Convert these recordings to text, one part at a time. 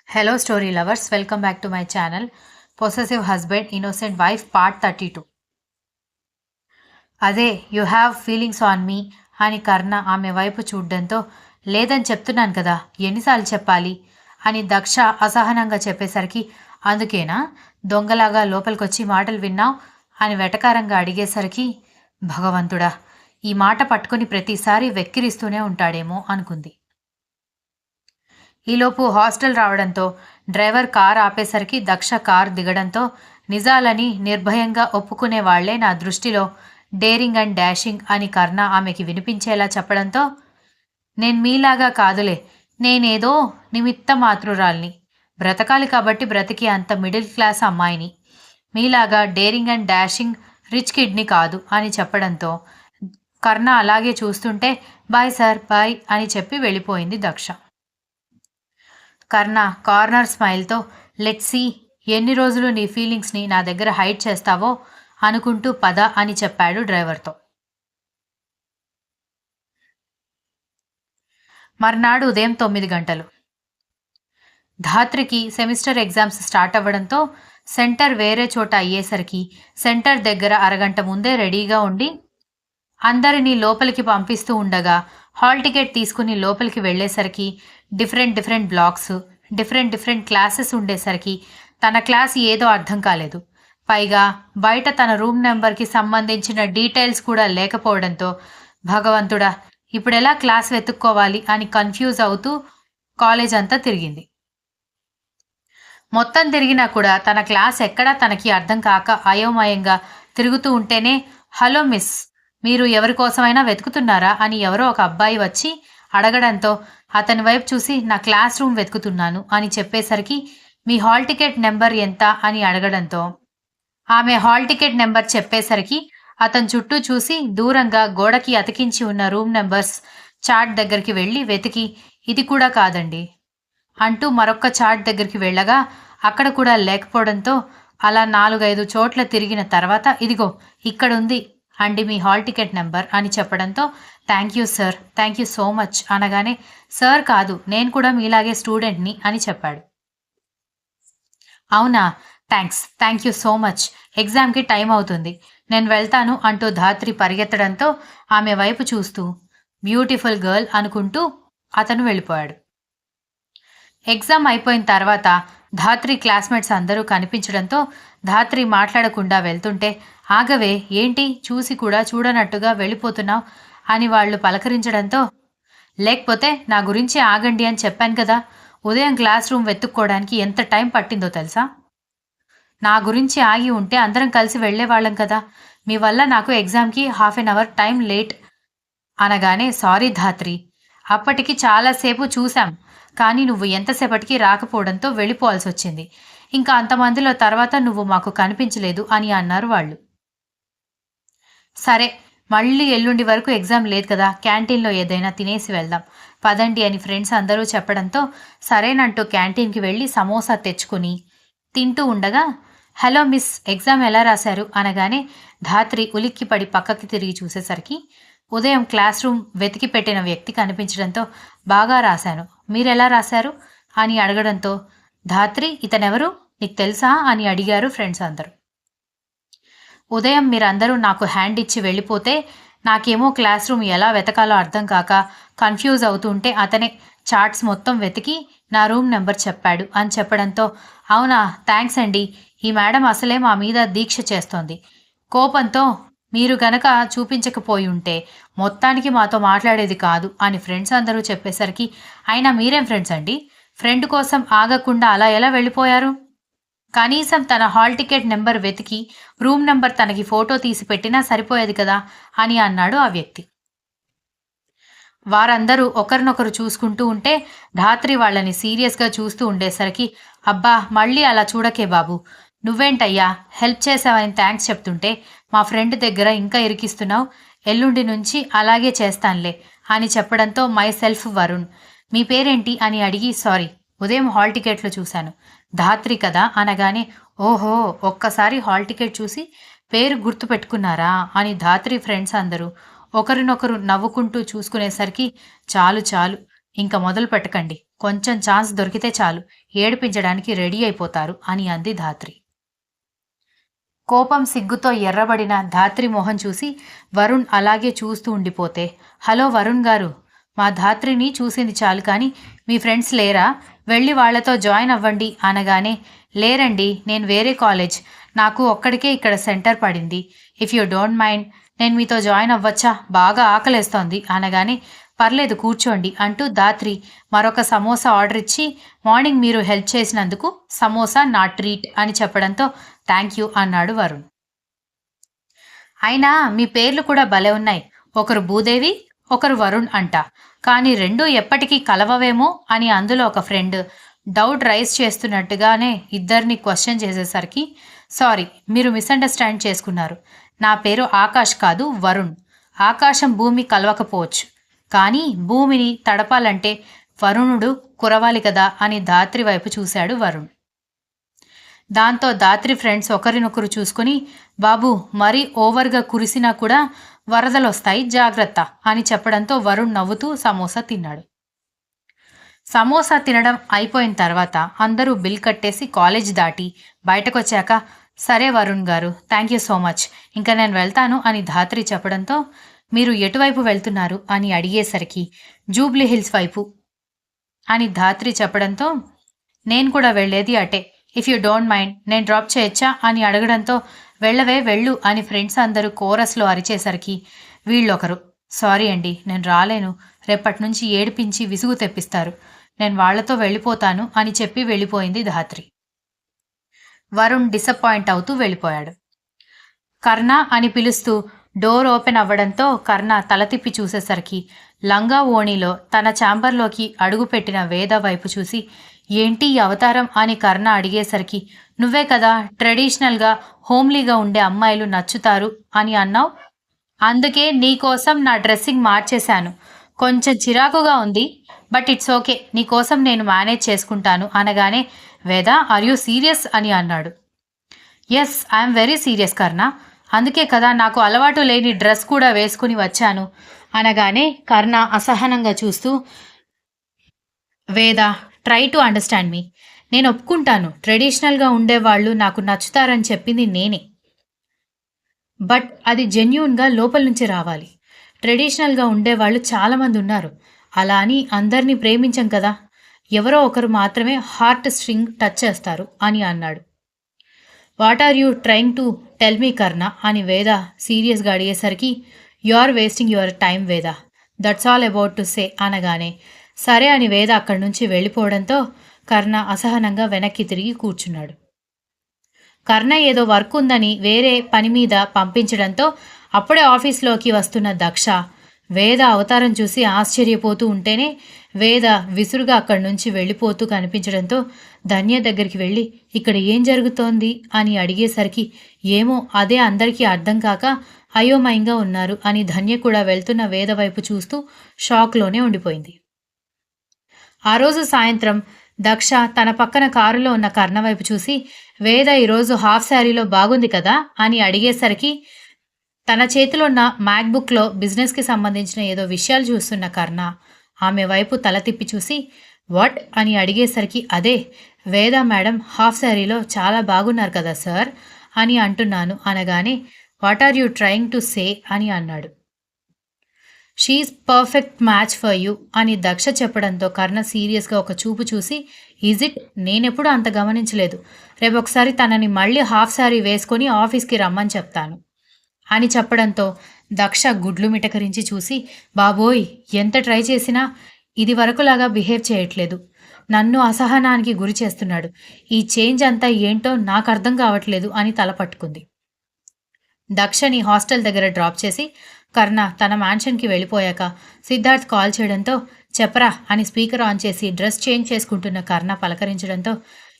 Hello story lovers, welcome back to my channel. Possessive Husband, Innocent Wife Part 32. అదే you have feelings on me అని కర్ణ ఆమె వైపు చూడ్డంతో లేదని చెప్తున్నాను కదా ఎన్నిసార్లు చెప్పాలి అని దక్ష అసహనంగా చెప్పేసరికి అందుకేనా దొంగలాగా లోపలికొచ్చి మాటలు విన్నావు అని వెటకారంగా అడిగేసరికి భగవంతుడా ఈ మాట పట్టుకుని ప్రతిసారి వెక్కిరిస్తూనే ఉంటాడేమో అనుకుంది. ఈలోపు హాస్టల్ రావడంతో డ్రైవర్ కార్ ఆపేసరికి దక్ష కార్ దిగడంతో నిజాలని నిర్భయంగా ఒప్పుకునే వాళ్లే నా దృష్టిలో డేరింగ్ అండ్ డాషింగ్ అని కర్ణ ఆమెకి వినిపించేలా చెప్పడంతో నేను మీలాగా కాదులే, నేనేదో నిమిత్త మాతృరాల్ని, బ్రతకాలి కాబట్టి బ్రతికి అంత మిడిల్ క్లాస్ అమ్మాయిని, మీలాగా డేరింగ్ అండ్ డాషింగ్ రిచ్ కిడ్ని కాదు అని చెప్పడంతో కర్ణ అలాగే చూస్తుంటే బాయ్ సార్ బాయ్ అని చెప్పి వెళ్ళిపోయింది దక్ష. కర్ణ కార్నర్ స్మైల్తో లెట్స్ సీ ఎన్ని రోజులు నీ ఫీలింగ్స్ని నా దగ్గర హైడ్ చేస్తావో అనుకుంటూ పద అని చెప్పాడు డ్రైవర్తో. మర్నాడు ఉదయం 9 గంటలు. ధాత్రికి సెమిస్టర్ ఎగ్జామ్స్ స్టార్ట్ అవ్వడంతో సెంటర్ వేరే చోట అయ్యేసరికి సెంటర్ దగ్గర అరగంట ముందే రెడీగా ఉండి అందరినీ లోపలికి పంపిస్తూ ఉండగా హాల్ టికెట్ తీసుకుని లోపలికి వెళ్ళేసరికి డిఫరెంట్ బ్లాక్స్, డిఫరెంట్ క్లాసెస్ ఉండేసరికి తన క్లాస్ ఏదో అర్థం కాలేదు. పైగా బయట తన రూమ్ నెంబర్కి సంబంధించిన డీటెయిల్స్ కూడా లేకపోవడంతో భగవంతుడా ఇప్పుడెలా క్లాస్ వెతుక్కోవాలి అని కన్ఫ్యూజ్ అవుతూ కాలేజ్ అంతా తిరిగింది. మొత్తం తిరిగినా కూడా తన క్లాస్ ఎక్కడా తనకి అర్థం కాక అయోమయంగా తిరుగుతూ ఉంటేనే హలో మిస్, మీరు ఎవరి కోసమైనా వెతుకుతున్నారా అని ఎవరో ఒక అబ్బాయి వచ్చి అడగడంతో అతని వైపు చూసి నా క్లాస్ రూమ్ వెతుకుతున్నాను అని చెప్పేసరికి మీ హాల్ టికెట్ నెంబర్ ఎంత అని అడగడంతో ఆమె హాల్ టికెట్ నెంబర్ చెప్పేసరికి అతని చుట్టూ చూసి దూరంగా గోడకి అతికించి ఉన్న రూమ్ నెంబర్స్ చార్ట్ దగ్గరికి వెళ్ళి వెతికి ఇది కూడా కాదండి అంటూ మరొక్క చార్ట్ దగ్గరికి వెళ్ళగా అక్కడ కూడా లేకపోవడంతో అలా 4-5 చోట్ల తిరిగిన తర్వాత ఇదిగో ఇక్కడుంది అండి మీ హాల్ టికెట్ నెంబర్ అని చెప్పడంతో thank you sir, thank you so much అనగానే సార్ కాదు నేను కూడా మీలాగే స్టూడెంట్ని అని చెప్పాడు. అవునా, థ్యాంక్ యూ సో మచ్, ఎగ్జామ్కి టైం అవుతుంది నేను వెళ్తాను అంటూ ధాత్రి పరిగెత్తడంతో ఆమె వైపు చూస్తూ బ్యూటిఫుల్ గర్ల్ అనుకుంటూ అతను వెళ్ళిపోయాడు. ఎగ్జామ్ అయిపోయిన తర్వాత ధాత్రి క్లాస్మేట్స్ అందరూ కనిపించడంతో ధాత్రి మాట్లాడకుండా వెళ్తుంటే ఆగవే ఏంటి చూసి కూడా చూడనట్టుగా వెళ్ళిపోతున్నావు అని వాళ్ళు పలకరించడంతో లేకపోతే నా గురించి ఆగండి అని చెప్పాను కదా, ఉదయం క్లాస్ రూమ్ వెతుక్కోవడానికి ఎంత టైం పట్టిందో తెలుసా, నా గురించి ఆగి ఉంటే అందరం కలిసి వెళ్ళేవాళ్ళం కదా, మీ వల్ల నాకు ఎగ్జామ్కి ½ an hour టైం లేట్ అనగానే సారీ ధాత్రి, అప్పటికి చాలాసేపు చూశాం కానీ నువ్వు ఎంతసేపటికి రాకపోవడంతో వెళ్ళిపోవాల్సి వచ్చింది, ఇంకా అంతమందిలో తర్వాత నువ్వు మాకు కనిపించలేదు అని అన్నారు వాళ్ళు. సరే మళ్ళీ ఎల్లుండి వరకు ఎగ్జామ్ లేదు కదా, క్యాంటీన్లో ఏదైనా తినేసి వెళ్దాం పదండి అని ఫ్రెండ్స్ అందరూ చెప్పడంతో సరేనంటూ క్యాంటీన్కి వెళ్ళి సమోసా తెచ్చుకుని తింటూ ఉండగా హలో మిస్ ఎగ్జామ్ ఎలా రాశారు అనగానే ధాత్రి ఉలిక్కిపడి పక్కకి తిరిగి చూసేసరికి ఉదయం క్లాస్ రూమ్ వెతికి పెట్టిన వ్యక్తి కనిపించడంతో బాగా రాశాను, మీరెలా రాశారు అని అడగడంతో ధాత్రి ఇతనెవరు నీకు తెలుసా అని అడిగారు ఫ్రెండ్స్ అందరూ. ఉదయం మీరందరూ నాకు హ్యాండ్ ఇచ్చి వెళ్ళిపోతే నాకేమో క్లాస్ రూమ్ ఎలా వెతకాలో అర్థం కాక కన్ఫ్యూజ్ అవుతుంటే అతనే చార్ట్స్ మొత్తం వెతికి నా రూమ్ నెంబర్ చెప్పాడు అని చెప్పడంతో అవునా థ్యాంక్స్ అండి, ఈ మేడం అసలే మా మీద దీక్ష చేస్తోంది, కోపంతో మీరు గనక చూపించకపోయి ఉంటే మొత్తానికి మాతో మాట్లాడేది కాదు అని ఫ్రెండ్స్ అందరూ చెప్పేసరికి అయినా మీరేం ఫ్రెండ్స్ అండి, ఫ్రెండ్ కోసం ఆగకుండా అలా ఎలా వెళ్ళిపోయారు, కనీసం తన హాల్ టికెట్ నెంబర్ వెతికి రూమ్ నెంబర్ తనకి ఫోటో తీసి పెట్టినా సరిపోయేది కదా అని అన్నాడు ఆ వ్యక్తి. వారందరూ ఒకరినొకరు చూసుకుంటూ ఉంటే ధాత్రి వాళ్ళని సీరియస్గా చూస్తూ ఉండేసరికి అబ్బా మళ్ళీ అలా చూడకే బాబు, నువ్వేంటయ్యా హెల్ప్ చేసావని థ్యాంక్స్ చెప్తుంటే మా ఫ్రెండ్ దగ్గర ఇంకా ఇరికిస్తున్నావు, ఎల్లుండి నుంచి అలాగే చేస్తానులే అని చెప్పడంతో మై సెల్ఫ్ వరుణ్, మీ పేరేంటి అని అడిగి సారీ ఉదయం హాల్ టికెట్లో చూశాను, ధాత్రి కదా అనగానే ఓహో ఒక్కసారి హాల్ టికెట్ చూసి పేరు గుర్తు పెట్టుకున్నారా అని ధాత్రి ఫ్రెండ్స్ అందరూ ఒకరినొకరు నవ్వుకుంటూ చూసుకునేసరికి చాలు ఇంకా మొదలు పెట్టకండి కొంచెం ఛాన్స్ దొరికితే చాలు ఏడిపించడానికి రెడీ అయిపోతారు అని అంది ధాత్రి. కోపం సిగ్గుతో ఎర్రబడిన ధాత్రి మొహం చూసి వరుణ్ అలాగే చూస్తూ ఉండిపోతే, హలో వరుణ్ గారు, మా ధాత్రిని చూసింది చాలు కానీ మీ ఫ్రెండ్స్ లేరా, వెళ్ళి వాళ్లతో జాయిన్ అవ్వండి అనగానే, లేరండి, నేను వేరే కాలేజ్, నాకు ఒక్కడికే ఇక్కడ సెంటర్ పడింది, ఇఫ్ యూ డోంట్ మైండ్ నేను మీతో జాయిన్ అవ్వచ్చా, బాగా ఆకలేస్తోంది అనగానే, పర్లేదు కూర్చోండి అంటూ ధాత్రి మరొక సమోసా ఆర్డర్ ఇచ్చి, మార్నింగ్ మీరు హెల్ప్ చేసినందుకు సమోసా నా ట్రీట్ అని చెప్పడంతో థ్యాంక్ యూ అన్నాడు వరుణ్. అయినా మీ పేర్లు కూడా భలే ఉన్నాయి, ఒకరు భూదేవి ఒకరు వరుణ్ అంట, కానీ రెండూ ఎప్పటికీ కలవవేమో అని అందులో ఒక ఫ్రెండ్ డౌట్ రైజ్ చేస్తున్నట్టుగానే ఇద్దరిని క్వశ్చన్ చేసేసరికి, సారీ మీరు మిస్అండర్స్టాండ్ చేసుకున్నారు, నా పేరు ఆకాష్ కాదు వరుణ్, ఆకాశం భూమి కలవకపోవచ్చు కానీ భూమిని తడపాలంటే వరుణుడు కురవాలి కదా అని ధాత్రి వైపు చూశాడు వరుణ్. దాంతో ధాత్రి ఫ్రెండ్స్ ఒకరినొకరు చూసుకుని, బాబు మరీ ఓవర్గా కురిసినా కూడా వరదలొస్తాయి జాగ్రత్త అని చెప్పడంతో వరుణ్ నవ్వుతూ సమోసా తిన్నాడు. సమోసా తినడం అయిపోయిన తర్వాత అందరూ బిల్ కట్టేసి కాలేజ్ దాటి బయటకొచ్చాక, సరే వరుణ్ గారు, థ్యాంక్ యూ సో మచ్, ఇంకా నేను వెళ్తాను అని ధాత్రి చెప్పడంతో, మీరు ఎటువైపు వెళ్తున్నారు అని అడిగేసరికి, జూబ్లీ హిల్స్ వైపు అని ధాత్రి చెప్పడంతో, నేను కూడా వెళ్ళేది అటే, ఇఫ్ యూ డోంట్ మైండ్ నేను డ్రాప్ చేయొచ్చా అని అడగడంతో, వెళ్ళవే వెళ్ళు అని ఫ్రెండ్స్ అందరూ కోరస్లో అరిచేసరికి వీళ్ళొకరు, సారీ అండి నేను రాలేను, రేపటి నుంచి ఏడిపించి విసుగు తెప్పిస్తారు, నేను వాళ్లతో వెళ్ళిపోతాను అని చెప్పి వెళ్ళిపోయింది ధాత్రి. వరుణ్ డిసప్పాయింట్ అవుతూ వెళ్ళిపోయాడు. కర్ణ అని పిలుస్తూ డోర్ ఓపెన్ అవ్వడంతో కర్ణ తల తిప్పి చూసేసరికి లంగా ఓణిలో తన ఛాంబర్లోకి అడుగుపెట్టిన వేద వైపు చూసి, ఏంటి ఈ అవతారం అని కర్ణ అడిగేసరికి, నువ్వే కదా ట్రెడిషనల్గా హోమ్లీగా ఉండే అమ్మాయిలు నచ్చుతారు అని అన్నావు, అందుకే నీకోసం నా డ్రెస్సింగ్ మార్చేశాను, కొంచెం చిరాకుగా ఉంది బట్ ఇట్స్ ఓకే, నీకోసం నేను మేనేజ్ చేసుకుంటాను అనగానే, వేద ఆర్ యూ సీరియస్ అని అన్నాడు. ఎస్ ఐఎమ్ వెరీ సీరియస్ కర్ణ, అందుకే కదా నాకు అలవాటు లేని డ్రెస్ కూడా వేసుకుని వచ్చాను అనగానే కర్ణ అసహనంగా చూస్తూ, వేద ట్రై టు అండర్స్టాండ్ మీ, నేను ఒప్పుకుంటాను ట్రెడిషనల్గా ఉండేవాళ్ళు నాకు నచ్చుతారని చెప్పింది నేనే, బట్ అది జెన్యూన్గా లోపల నుంచి రావాలి, ట్రెడిషనల్గా ఉండేవాళ్ళు చాలామంది ఉన్నారు, అలా అని అందరినీ ప్రేమించం కదా, ఎవరో ఒకరు మాత్రమే హార్ట్ స్ట్రింగ్ టచ్ చేస్తారు అని అన్నాడు. What are you trying to tell me Karna అని వేద సీరియస్గా అడిగేసరికి, you are wasting your time Veda, that's all about to say అనగానే, సరే అని వేద అక్కడి నుంచి వెళ్ళిపోవడంతో కర్ణ అసహనంగా వెనక్కి తిరిగి కూర్చున్నాడు. కర్ణ ఏదో వర్క్ ఉందని వేరే పని మీద పంపించడంతో అప్పుడే ఆఫీస్లోకి వస్తున్న దక్ష వేద అవతారం చూసి ఆశ్చర్యపోతూ ఉంటేనే వేద విసురుగా అక్కడి నుంచి వెళ్ళిపోతూ కనిపించడంతో ధన్య దగ్గరికి వెళ్ళి, ఇక్కడ ఏం జరుగుతోంది అని అడిగేసరికి, ఏమో అదే అందరికీ అర్థం కాక అయోమయంగా ఉన్నారు అని ధన్య కూడా వెళ్తున్న వేద వైపు చూస్తూ షాక్లోనే ఉండిపోయింది. ఆ రోజు సాయంత్రం దక్ష తన పక్కన కారులో ఉన్న కర్ణ వైపు చూసి, వేద ఈరోజు హాఫ్ శారీలో బాగుంది కదా అని అడిగేసరికి తన చేతిలో ఉన్న మ్యాక్బుక్లో బిజినెస్కి సంబంధించిన ఏదో విషయాలు చూస్తున్న కర్ణ ఆమె వైపు తల తిప్పి చూసి, వాట్ అని అడిగేసరికి, అదే వేద మేడం హాఫ్ శారీలో చాలా బాగున్నారు కదా సార్ అని అంటున్నాను అనగానే, what are you trying to say అని అన్నాడు. She is perfect match for you అని దక్ష చెప్పడంతో కర్ణ సీరియస్గా ఒక చూపు చూసి, ఈజ్ ఇట్, నేనెప్పుడు అంత గమనించలేదు, రేపు ఒకసారి తనని మళ్ళీ హాఫ్ శారీ వేసుకొని ఆఫీస్కి రమ్మని చెప్తాను అని చెప్పడంతో దక్ష గుడ్లు మిటకరించి చూసి, బాబోయ్ ఎంత ట్రై చేసినా ఇది వరకులాగా బిహేవ్ చేయట్లేదు, నన్ను అసహనానికి గురి చేస్తున్నాడు, ఈ చేంజ్ అంతా ఏంటో నాకు అర్థం కావట్లేదు అని తల పట్టుకుంది. దక్షని హాస్టల్ దగ్గర డ్రాప్ చేసి కర్ణ తన మ్యాన్షన్కి వెళ్ళిపోయాక సిద్ధార్థ్ కాల్ చేయడంతో, చెప్పరా అని స్పీకర్ ఆన్ చేసి డ్రెస్ చేంజ్ చేసుకుంటున్న కర్ణ పలకరించడంతో,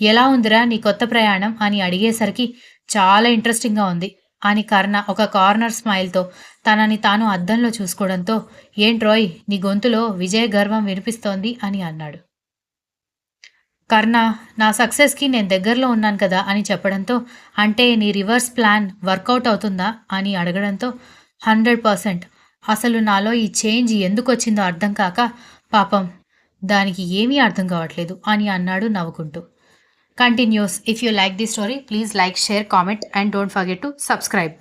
ఎలా ఉందిరా నీ కొత్త ప్రయాణం అని అడిగేసరికి, చాలా ఇంట్రెస్టింగ్గా ఉంది అని కర్ణ ఒక కార్నర్ స్మైల్తో తనని తాను అద్దంలో చూసుకోవడంతో, ఏంట్రోయ్ నీ గొంతులో విజయ గర్వం వినిపిస్తోంది అని అన్నాడు. కర్ణ నా సక్సెస్కి నేను దగ్గరలో ఉన్నాను కదా అని చెప్పడంతో, అంటే నీ రివర్స్ ప్లాన్ వర్కౌట్ అవుతుందా అని అడగడంతో, 100%, అసలు నాలో ఈ చేంజ్ ఎందుకు వచ్చిందో అర్థం కాక పాపం దానికి ఏమీ అర్థం కావట్లేదు అని అన్నాడు నవ్వుకుంటూ. Continuous. If you like the story please like, share, comment and don't forget to subscribe.